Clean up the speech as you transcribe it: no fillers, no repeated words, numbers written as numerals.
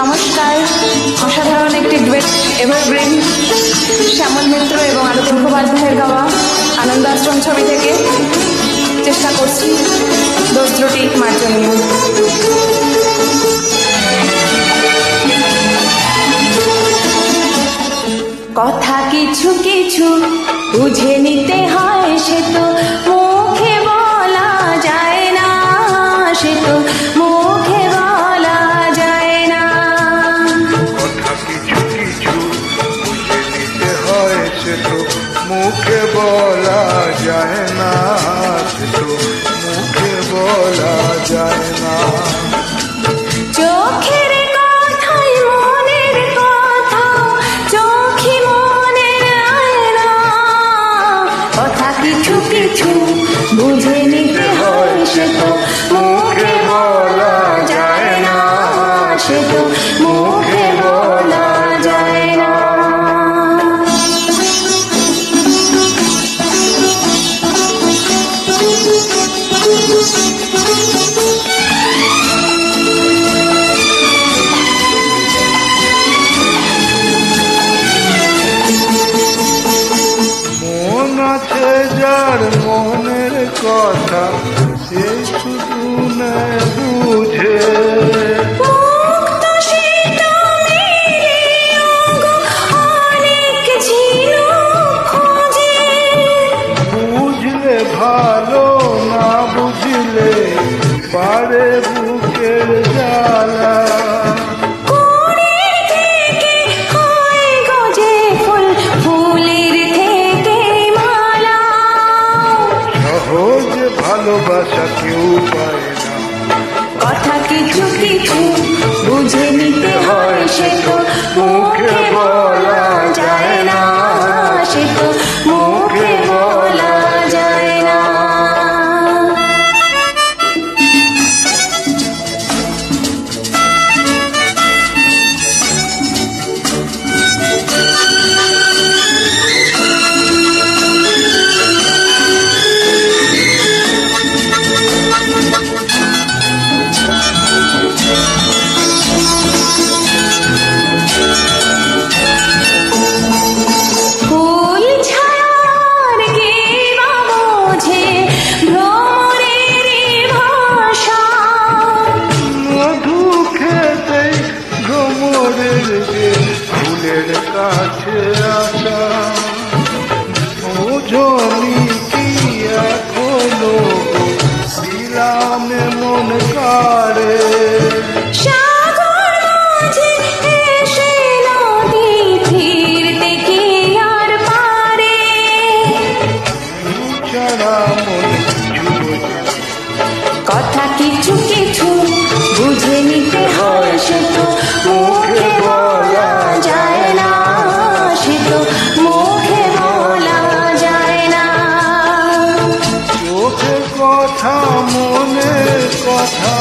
নমস্কার। অসাধারণ একটি ডুয়েট এভারগ্রিন শ্যামল মিত্র এবং আলোক মুখোপাধ্যায়ের গাওয়া আনন্দ আশ্রম ছবি থেকে চেষ্টা করছি দোস্ত্রটি মার্জনীয়। কথা কিছু কিছু বুঝে নিতে হয়, সে তো মুখে বলা যায় না, সে তো মুখে বলা যায় না। কথা কিছু কিছু বুঝে নিতে হয়, সে তো মুখে বলা যায় না, সে তো মুখে বলা যায় না। চোখের কথাই মনের কথা, চোখই মনের আয়না। কথা কিছু কিছু বুঝে নিতে হয়, সে তো মুখে বলা যায় না, সে তো মুখে বলা যায় না। মন আছে যার মনের কথা, সে শুধু না বুঝে। মুক্ত শীত মেলে গো অনেক ছিল খোঁজে। বুঝলে ভালো, না বুঝলে পারে বুকের জ্বালা। ফুলের থেকে হয় গজে ফুল, ফুলের থেকে মালা। সহজ ভালোবাসা কেউ পায় না। কথা কিছু কিছু বুঝে নিতে হয়, সে তো মুখে বলা যায় না, সে তো মুখে বলা যায় না। ফুল ছায়ার কে বা বোঝে ভ্রমরের ভাষা। মধু খেতে ভ্রমরের যে ফুলের কাছে আসা। ওজনি কি এখনো দিলামে মন কারে। সাগর মাঝে এসে নদী ফিরতে কি আর পারে। ছাড়া মন কিছু বোঝে না। কথা কিছু কিছু বুঝে নিতে হয়, সে তো মুখে বলা যায় না, সে তো মুখে বলা যায় না। চোখের কথা মনের কথা